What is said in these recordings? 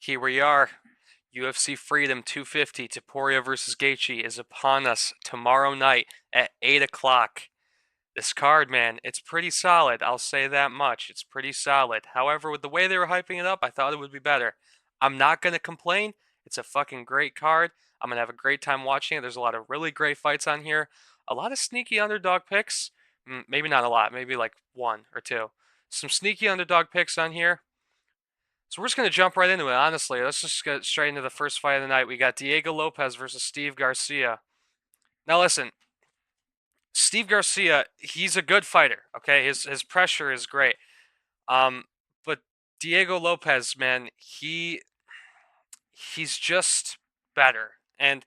Here we are. UFC Freedom 250 TOPURIA versus GAETHJE is upon us tomorrow night at 8 o'clock. This card, man, it's pretty solid. I'll say that much. It's pretty solid. However, with the way they were hyping it up, I thought it would be better. I'm not going to complain. It's a fucking great card. I'm going to have a great time watching it. There's a lot of really great fights on here. A lot of sneaky underdog picks. Maybe not a lot. Maybe like one or two. Some sneaky underdog picks on here. So we're just going to jump right into it, honestly. Let's just get straight into the first fight of the night. We got Diego Lopez versus Steve Garcia. Now listen, Steve Garcia, he's a good fighter, okay? His pressure is great. But Diego Lopez, man, he's just better. And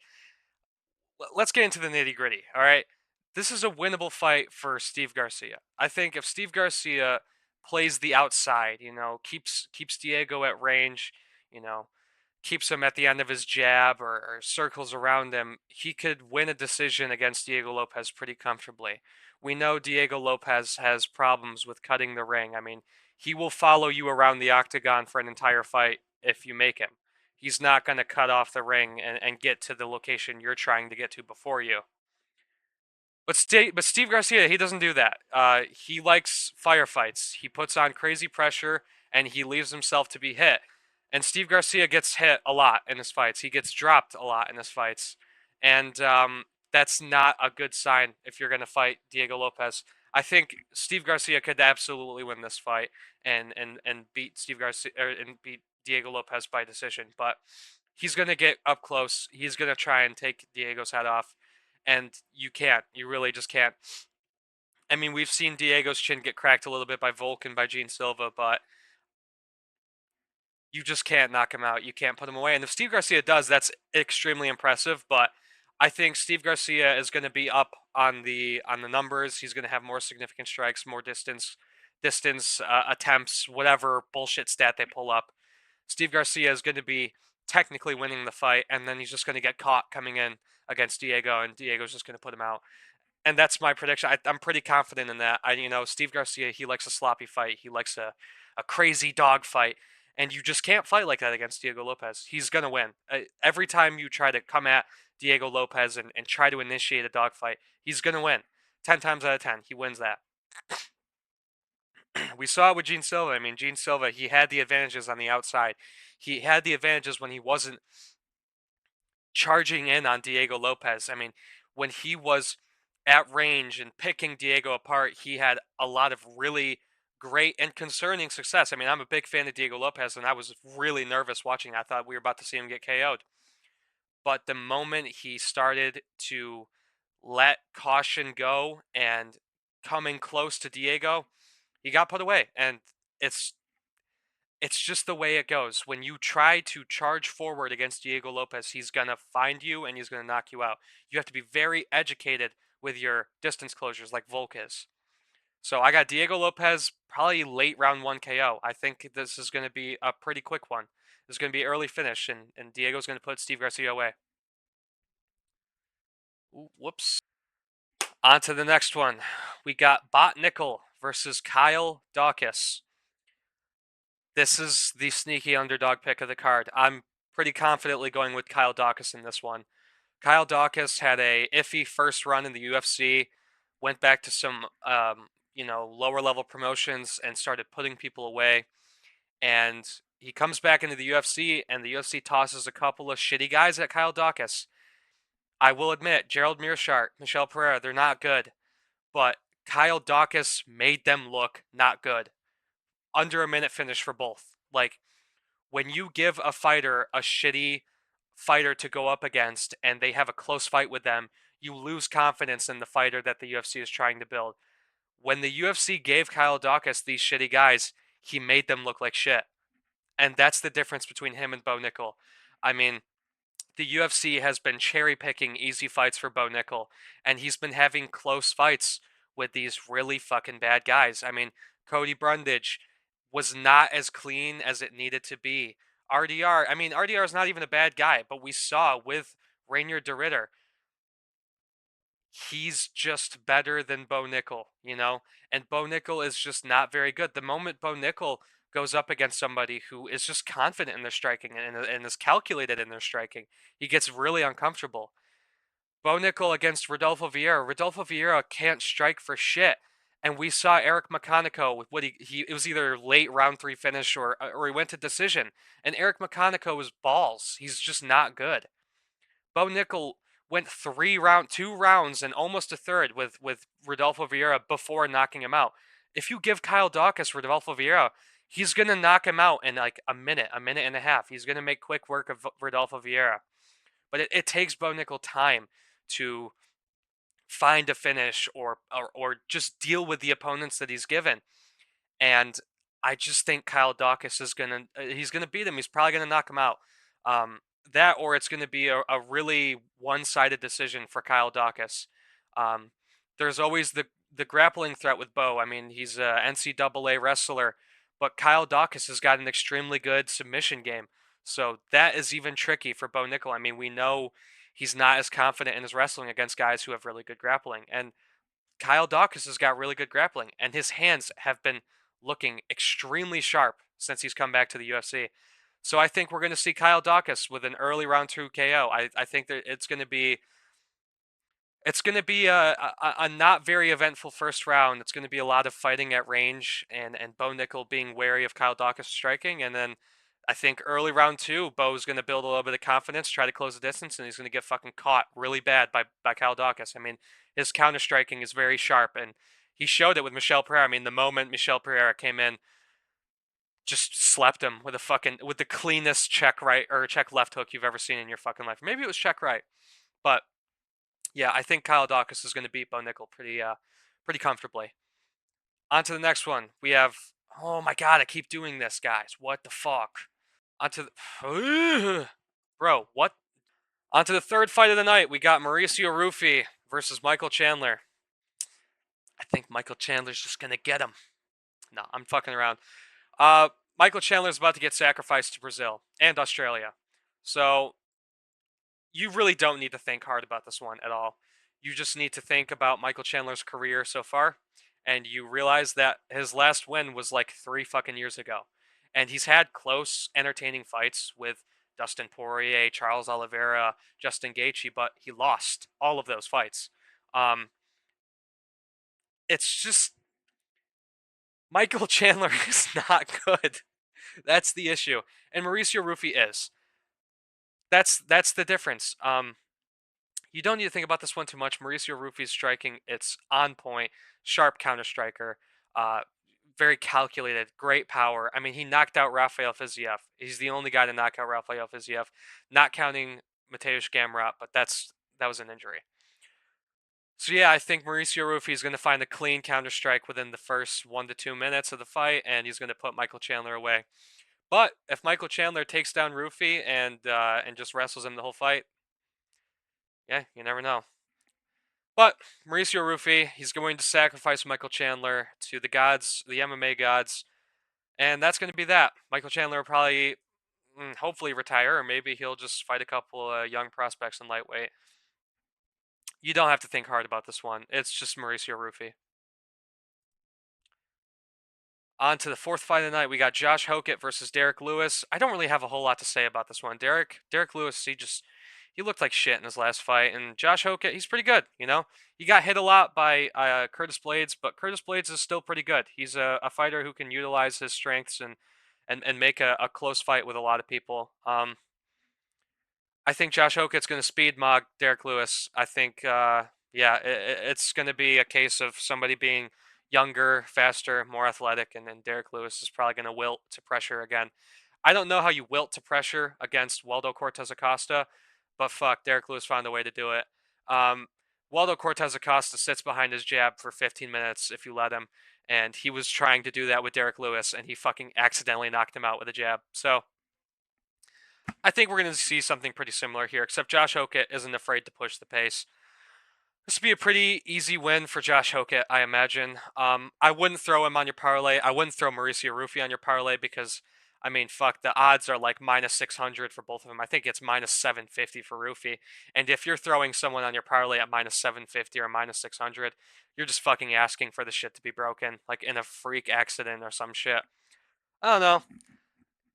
let's get into the nitty-gritty, all right? This is a winnable fight for Steve Garcia. I think if Steve Garcia plays the outside, keeps Diego at range, you know, keeps him at the end of his jab or circles around him, he could win a decision against Diego Lopez pretty comfortably. We know Diego Lopez has problems with cutting the ring. I mean, he will follow you around the octagon for an entire fight if you make him. He's not going to cut off the ring and get to the location you're trying to get to before you. But Steve Garcia, he doesn't do that. He likes firefights. He puts on crazy pressure and he leaves himself to be hit. And Steve Garcia gets hit a lot in his fights. He gets dropped a lot in his fights, and that's not a good sign if you're going to fight Diego Lopez. I think Steve Garcia could absolutely win this fight and beat Steve Garcia and beat Diego Lopez by decision, but he's going to get up close. He's going to try and take Diego's head off, and you can't. You really just can't. I mean, we've seen Diego's chin get cracked a little bit by Volk and by Gene Silva, but you just can't knock him out. You can't put him away. And if Steve Garcia does, that's extremely impressive. But I think Steve Garcia is going to be up on the numbers. He's going to have more significant strikes, more distance attempts, whatever bullshit stat they pull up. Steve Garcia is going to be technically winning the fight, and then he's just going to get caught coming in against Diego, and Diego's just going to put him out. And that's my prediction. I'm pretty confident in that. Steve Garcia, he likes a sloppy fight. He likes a crazy dog fight. And you just can't fight like that against Diego Lopez. He's going to win. Every time you try to come at Diego Lopez and try to initiate a dogfight, he's going to win. 10 times out of 10, he wins that. We saw it with Gene Silva. I mean, Gene Silva, he had the advantages on the outside. He had the advantages when he wasn't charging in on Diego Lopez. I mean, when he was at range and picking Diego apart, he had a lot of really great and concerning success. I mean, I'm a big fan of Diego Lopez, and I was really nervous watching. I thought we were about to see him get KO'd. But the moment he started to let caution go and coming close to Diego, he got put away. And it's just the way it goes. When you try to charge forward against Diego Lopez, he's going to find you and he's going to knock you out. You have to be very educated with your distance closures like Volk is. So I got Diego Lopez, probably late round 1 KO. I think this is going to be a pretty quick one. This is going to be early finish, and Diego's going to put Steve Garcia away. Ooh, whoops. On to the next one. We got Bot Nickel versus Kyle Dawkins. This is the sneaky underdog pick of the card. I'm pretty confidently going with Kyle Dawkins in this one. Kyle Dawkins had a iffy first run in the UFC, went back to some lower level promotions and started putting people away. And he comes back into the UFC, and the UFC tosses a couple of shitty guys at Kyle Dawkins. I will admit, Gerald Meerschaert, Michel Pereira, they're not good. But Kyle Dawkins made them look not good. Under a minute finish for both. Like, when you give a fighter a shitty fighter to go up against and they have a close fight with them, you lose confidence in the fighter that the UFC is trying to build. When the UFC gave Kyle Dawkins these shitty guys, he made them look like shit. And that's the difference between him and Bo Nickel. I mean, the UFC has been cherry picking easy fights for Bo Nickel, and he's been having close fights with these really fucking bad guys. I mean, Cody Brundage was not as clean as it needed to be. RDR is not even a bad guy, but we saw with Rainier de Ridder, he's just better than Bo Nickel, And Bo Nickel is just not very good. The moment Bo Nickel goes up against somebody who is just confident in their striking and is calculated in their striking, he gets really uncomfortable. Bo Nickel against Rodolfo Vieira. Rodolfo Vieira can't strike for shit. And we saw Eric McConaughey with what he it was either late round 3 finish or he went to decision. And Eric McConaughey was balls. He's just not good. Bo Nickel went 2 rounds and almost a third with Rodolfo Vieira before knocking him out. If you give Kyle Dawkins Rodolfo Vieira, he's gonna knock him out in like a minute and a half. He's gonna make quick work of Rodolfo Vieira. But it takes Bo Nickel time to find a finish or just deal with the opponents that he's given. And I just think Kyle Dawkins is he's gonna beat him. He's probably gonna knock him out. Um, that or it's gonna be a really one-sided decision for Kyle Dawkins. Um, there's always the grappling threat with Bo. I mean, he's a NCAA wrestler, but Kyle Dawkins has got an extremely good submission game. So that is even tricky for Bo Nickel. I mean, we know he's not as confident in his wrestling against guys who have really good grappling. And Kyle Dawkins has got really good grappling, and his hands have been looking extremely sharp since he's come back to the UFC. So I think we're going to see Kyle Dawkins with an early round 2 KO. I think that it's going to be a not very eventful first round. It's going to be a lot of fighting at range and Bo Nickel being wary of Kyle Dawkins striking. And then I think early round 2, Bo's going to build a little bit of confidence, try to close the distance, and he's going to get fucking caught really bad by Kyle Dawkins. I mean, his counter striking is very sharp, and he showed it with Michel Pereira. I mean, the moment Michel Pereira came in, just slept him with the cleanest check right or check left hook you've ever seen in your fucking life. Maybe it was check right, but yeah, I think Kyle Dawkins is going to beat Bo Nickel pretty comfortably. On to the next one. We have, oh my god, I keep doing this, guys. What the fuck? On to the, bro, what? On to the third fight of the night. We got Mauricio Rufy versus Michael Chandler. I think Michael Chandler's just going to get him. No, I'm fucking around. Michael Chandler's about to get sacrificed to Brazil and Australia. So you really don't need to think hard about this one at all. You just need to think about Michael Chandler's career so far, and you realize that his last win was like 3 fucking years ago. And he's had close, entertaining fights with Dustin Poirier, Charles Oliveira, Justin Gaethje, but he lost all of those fights. Um, it's just Michael Chandler is not good. That's the issue, and Mauricio Rufy is. That's the difference. You don't need to think about this one too much. Mauricio Rufy's striking, it's on point, sharp counter striker, uh, very calculated, great power. I mean, he knocked out Rafael Fiziev. He's the only guy to knock out Rafael Fiziev, not counting Mateusz Gamrot, but that was an injury. So yeah, I think Mauricio Rufy is going to find a clean counter strike within the first 1 to 2 minutes of the fight, and he's going to put Michael Chandler away. But if Michael Chandler takes down Rufy and just wrestles him the whole fight, yeah, you never know. But Mauricio Rufy, he's going to sacrifice Michael Chandler to the gods, the MMA gods, and that's going to be that. Michael Chandler will probably, hopefully, retire, or maybe he'll just fight a couple young prospects in lightweight. You don't have to think hard about this one. It's just Mauricio Rufy. On to the fourth fight of the night, we got Josh Hokett versus Derek Lewis. I don't really have a whole lot to say about this one. Derek Lewis, he looked like shit in his last fight, and Josh Hokett, he's pretty good. He got hit a lot by Curtis Blades, but Curtis Blades is still pretty good. He's a fighter who can utilize his strengths and make a close fight with a lot of people. I think Josh Hokett's going to speed mog Derek Lewis. I think, yeah, it's going to be a case of somebody being younger, faster, more athletic, and then Derek Lewis is probably going to wilt to pressure again. I don't know how you wilt to pressure against Waldo Cortez Acosta, but fuck, Derek Lewis found a way to do it. Um, Waldo Cortez Acosta sits behind his jab for 15 minutes if you let him, and he was trying to do that with Derek Lewis, and he fucking accidentally knocked him out with a jab. So I think we're going to see something pretty similar here, except Josh Hokett isn't afraid to push the pace. This would be a pretty easy win for Josh Hokett, I imagine. I wouldn't throw him on your parlay. I wouldn't throw Mauricio Rufy on your parlay because, I mean, fuck, the odds are like minus 600 for both of them. I think it's minus 750 for Rufy. And if you're throwing someone on your parlay at minus 750 or minus 600, you're just fucking asking for the shit to be broken, like in a freak accident or some shit. I don't know.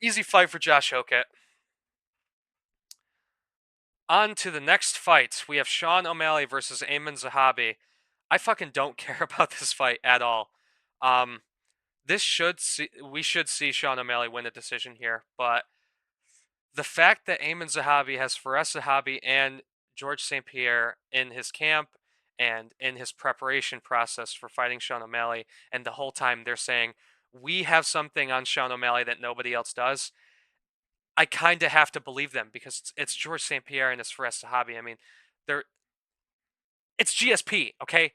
Easy fight for Josh Hokett. On to the next fight. We have Sean O'Malley versus Amin Zahabi. I fucking don't care about this fight at all. Um, we should see Sean O'Malley win a decision here, but the fact that Amin Zahabi has Fares Zahabi and George St. Pierre in his camp and in his preparation process for fighting Sean O'Malley, and the whole time they're saying, we have something on Sean O'Malley that nobody else does. I kind of have to believe them because it's George St. Pierre and it's Fares Zahabi. I mean, they're it's GSP, okay?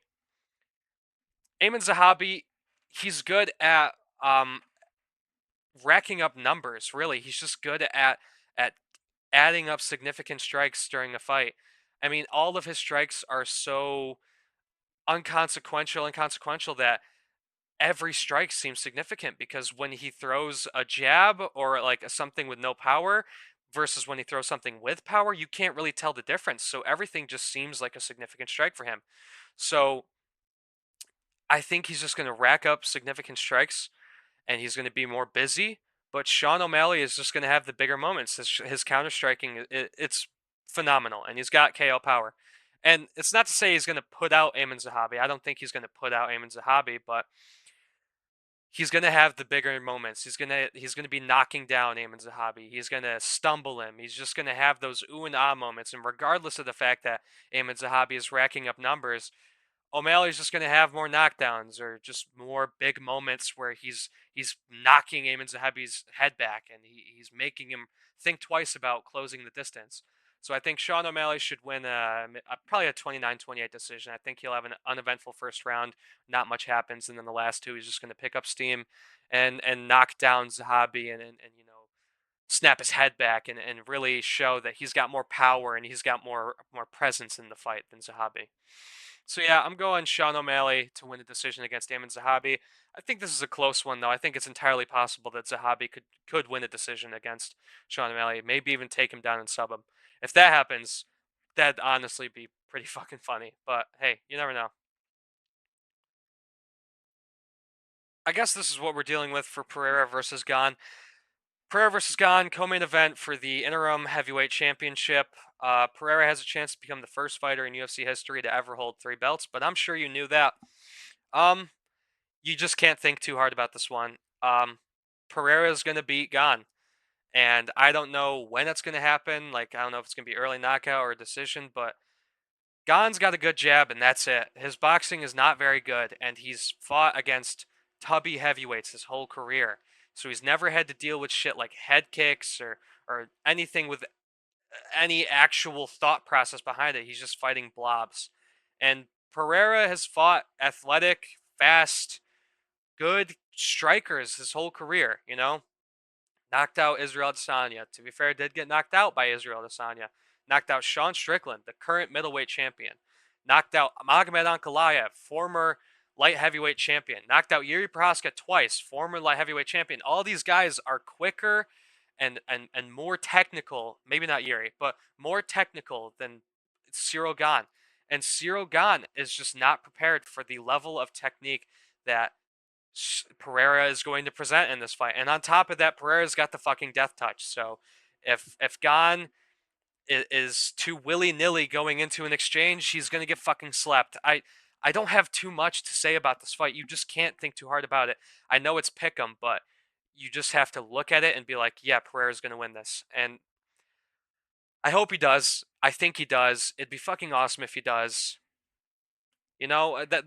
Amin Zahabi, he's good at um, racking up numbers. Really, he's just good at adding up significant strikes during a fight. I mean, all of his strikes are so inconsequential that every strike seems significant because when he throws a jab or like something with no power versus when he throws something with power, you can't really tell the difference. So everything just seems like a significant strike for him. So I think he's just going to rack up significant strikes and he's going to be more busy. But Sean O'Malley is just going to have the bigger moments. His counter striking, it's phenomenal, and he's got KO power. And it's not to say he's going to put out Amin Zahabi. I don't think he's going to put out Amin Zahabi, but he's going to have the bigger moments. He's going to be knocking down Amin Zahabi. He's going to stumble him. He's just going to have those ooh and ah moments. And regardless of the fact that Amin Zahabi is racking up numbers, O'Malley's just going to have more knockdowns or just more big moments where he's knocking Amin Zahabi's head back and he's making him think twice about closing the distance. So I think Sean O'Malley should win probably a 29-28 decision. I think he'll have an uneventful first round. Not much happens, and then the last two he's just going to pick up steam and knock down Zahabi and snap his head back and really show that he's got more power and he's got more presence in the fight than Zahabi. So yeah, I'm going Sean O'Malley to win the decision against Amin Zahabi. I think this is a close one though. I think it's entirely possible that Zahabi could win a decision against Sean O'Malley, maybe even take him down and sub him. If that happens, that'd honestly be pretty fucking funny. But hey, you never know. I guess this is what we're dealing with for Pereira versus Gane. Pereira versus Gane, co-main event for the interim heavyweight championship. Pereira has a chance to become the first fighter in UFC history to ever hold 3 belts, but I'm sure you knew that. Um, you just can't think too hard about this one. Pereira is going to beat Gane, and I don't know when it's going to happen. Like, I don't know if it's going to be early knockout or a decision, but Gane's got a good jab, and that's it. His boxing is not very good, and he's fought against tubby heavyweights his whole career. So he's never had to deal with shit like head kicks or anything with any actual thought process behind it. He's just fighting blobs. And Pereira has fought athletic, fast, good strikers his whole career, Knocked out Israel Adesanya. To be fair, did get knocked out by Israel Adesanya. Knocked out Sean Strickland, the current middleweight champion. Knocked out Magomed Ankalaev, former light heavyweight champion. Knocked out Yuri Prohaska twice, former light heavyweight champion. All these guys are quicker and more technical. Maybe not Yuri, but more technical than Cyril Gane. And Cyril Gane is just not prepared for the level of technique that Pereira is going to present in this fight. And on top of that, Pereira's got the fucking death touch. So if Gane is too willy-nilly going into an exchange, he's going to get fucking slept. I don't have too much to say about this fight. You just can't think too hard about it. I know it's pick'em, but you just have to look at it and be like, yeah, Pereira's going to win this. And I hope he does. I think he does. It'd be fucking awesome if he does.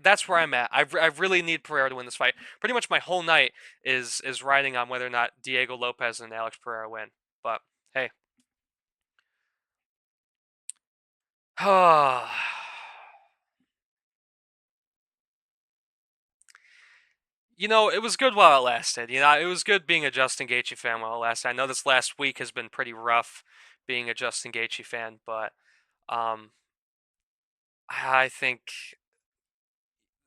That's where I'm at. I really need Pereira to win this fight. Pretty much my whole night is riding on whether or not Diego Lopez and Alex Pereira win. But hey, it was good while it lasted. It was good being a Justin Gaethje fan while it lasted. I know this last week has been pretty rough being a Justin Gaethje fan, but um, I think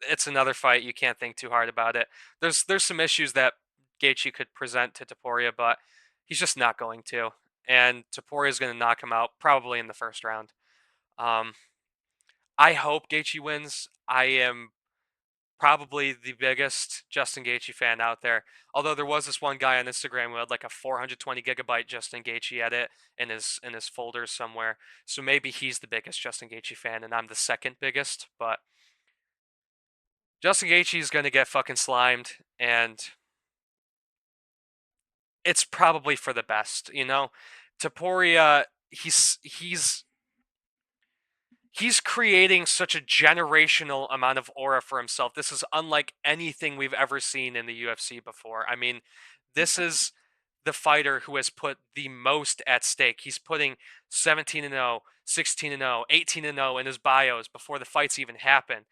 it's another fight. You can't think too hard about it. There's some issues that Gaethje could present to Topuria, but he's just not going to. And Topuria is going to knock him out probably in the first round. Um, I hope Gaethje wins. I am probably the biggest Justin Gaethje fan out there. Although there was this one guy on Instagram who had like a 420 gigabyte Justin Gaethje edit in his folders somewhere. So maybe he's the biggest Justin Gaethje fan, and I'm the second biggest. But Justin Gaethje is gonna get fucking slimed, and it's probably for the best. Topuria, he's creating such a generational amount of aura for himself. This is unlike anything we've ever seen in the UFC before. I mean, this is the fighter who has put the most at stake. He's putting 17-0, 16-0, 18-0 in his bios before the fights even happen.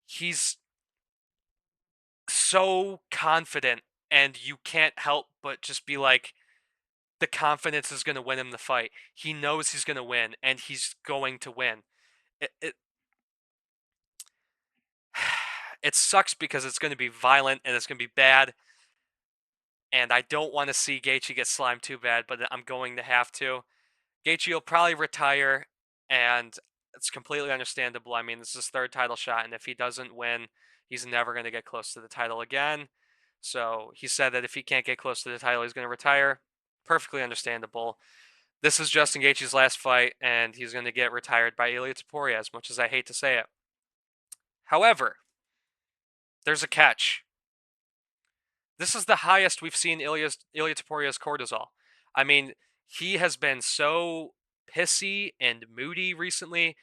He's so confident, and you can't help but just be like, the confidence is going to win him the fight. He knows he's going to win, and he's going to win. It sucks because it's going to be violent and it's going to be bad, and I don't want to see Gaethje get slimed too bad, but I'm going to have to. Gaethje will probably retire, and it's completely understandable. I mean, this is his third title shot, and if he doesn't win, he's never going to get close to the title again. So he said that if he can't get close to the title, he's going to retire. Perfectly understandable. This is Justin Gaethje's last fight, and he's going to get retired by ILIA Topuria, as much as I hate to say it. However, there's a catch. This is the highest we've seen Ilia Topuria's cortisol. I mean, he has been so pissy and moody recently,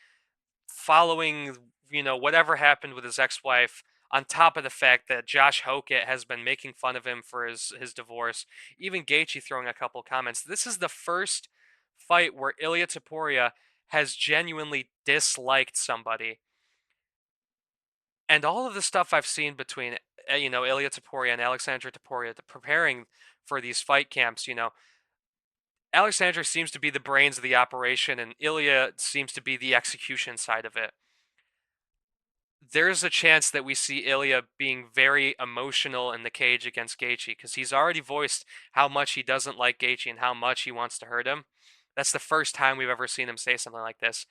following, whatever happened with his ex-wife, on top of the fact that Josh Hokett has been making fun of him for his divorce, even Gaethje throwing a couple comments. This is the first fight where Ilia Topuria has genuinely disliked somebody. And all of the stuff I've seen between, Ilia Topuria and Alexandre Topuria preparing for these fight camps, Alexandre seems to be the brains of the operation, and Ilia seems to be the execution side of it. There's a chance that we see Ilia being very emotional in the cage against Gaethje, because he's already voiced how much he doesn't like Gaethje and how much he wants to hurt him. That's the first time we've ever seen him say something like this.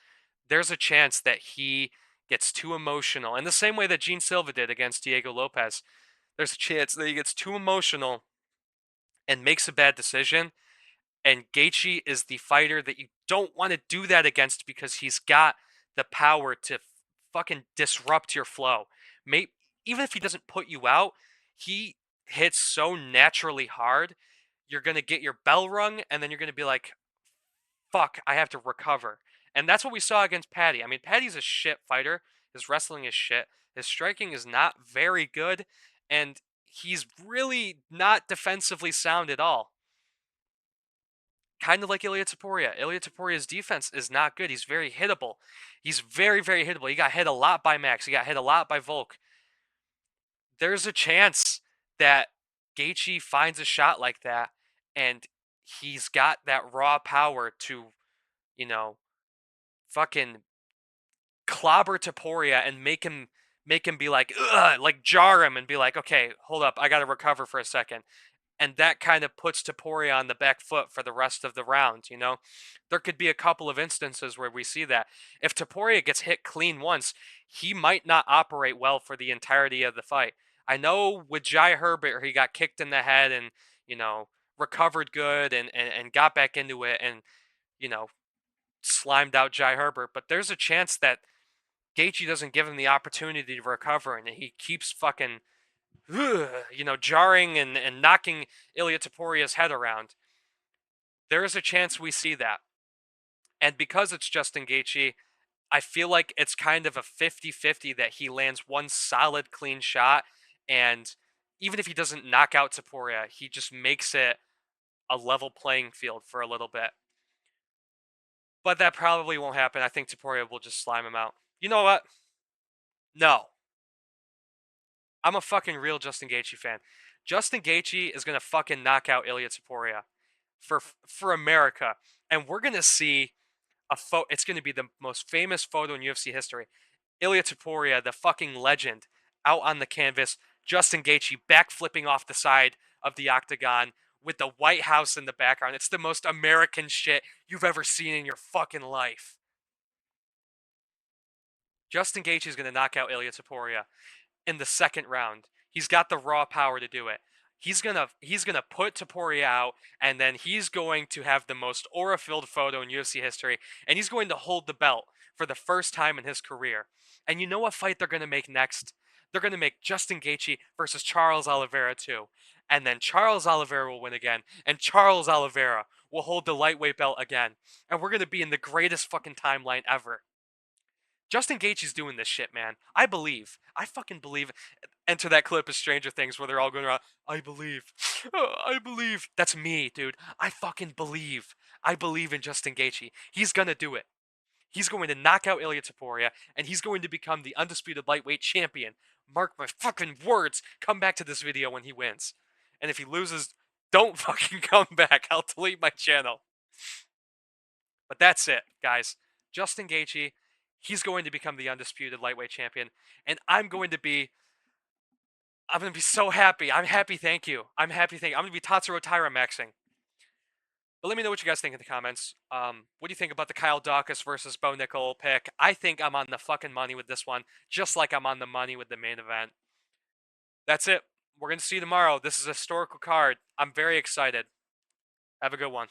There's a chance that he gets too emotional, in the same way that Gene Silva did against Diego Lopez. There's a chance that he gets too emotional and makes a bad decision, and Gaethje is the fighter that you don't want to do that against, because he's got the power to fucking disrupt your flow. Even if he doesn't put you out, he hits so naturally hard, you're going to get your bell rung, and then you're going to be like, fuck, I have to recover. And that's what we saw against Paddy. I mean, Paddy's a shit fighter. His wrestling is shit. His striking is not very good. And he's really not defensively sound at all. Kind of like Ilia Topuria. Ilia Topuria's defense is not good. He's very hittable. He's very, very hittable. He got hit a lot by Max. He got hit a lot by Volk. There's a chance that Gaethje finds a shot like that, and he's got that raw power to, fucking clobber Topuria and make him be like, ugh, like jar him and be like, okay, hold up, I gotta recover for a second. And that kind of puts Topuria on the back foot for the rest of the round, There could be a couple of instances where we see that. If Topuria gets hit clean once, he might not operate well for the entirety of the fight. I know with Jai Herbert, he got kicked in the head and, recovered good and got back into it and, slimed out Jai Herbert. But there's a chance that Gaethje doesn't give him the opportunity to recover, and he keeps fucking, jarring and knocking Ilia Topuria's head around. There is a chance we see that. And because it's Justin Gaethje, I feel like it's kind of a 50-50 that he lands one solid clean shot, and even if he doesn't knock out Topuria, he just makes it a level playing field for a little bit. But that probably won't happen. I think Topuria will just slime him out. You know what? No. I'm a fucking real Justin Gaethje fan. Justin Gaethje is gonna fucking knock out Ilia Topuria for America, and we're gonna see a photo. It's gonna be the most famous photo in UFC history. Ilia Topuria, the fucking legend, out on the canvas. Justin Gaethje backflipping off the side of the octagon with the White House in the background. It's the most American shit you've ever seen in your fucking life. Justin Gaethje is gonna knock out Ilia Topuria. in the second round. He's got the raw power to do it. He's gonna put Topuria out, and then he's going to have the most aura-filled photo in UFC history, and he's going to hold the belt for the first time in his career. And you know what fight they're gonna make next? They're gonna make Justin Gaethje versus Charles Oliveira too, and then Charles Oliveira will win again, and Charles Oliveira will hold the lightweight belt again, and we're gonna be in the greatest fucking timeline ever. Justin Gaethje's doing this shit, man. I believe. I fucking believe. Enter that clip of Stranger Things where they're all going around, I believe. I believe. That's me, dude. I fucking believe. I believe in Justin Gaethje. He's gonna do it. He's going to knock out Ilia Topuria, and he's going to become the undisputed lightweight champion. Mark my fucking words. Come back to this video when he wins. And if he loses, don't fucking come back. I'll delete my channel. But that's it, guys. Justin Gaethje, he's going to become the undisputed lightweight champion, and I'm going to be so happy. I'm happy, thank you. I'm happy, thank you. I'm going to be Tatsuro Taira maxing. But let me know what you guys think in the comments. What do you think about the Kyle Dawkins versus Bo Nickel pick? I think I'm on the fucking money with this one, just like I'm on the money with the main event. That's it. We're going to see you tomorrow. This is a historical card. I'm very excited. Have a good one.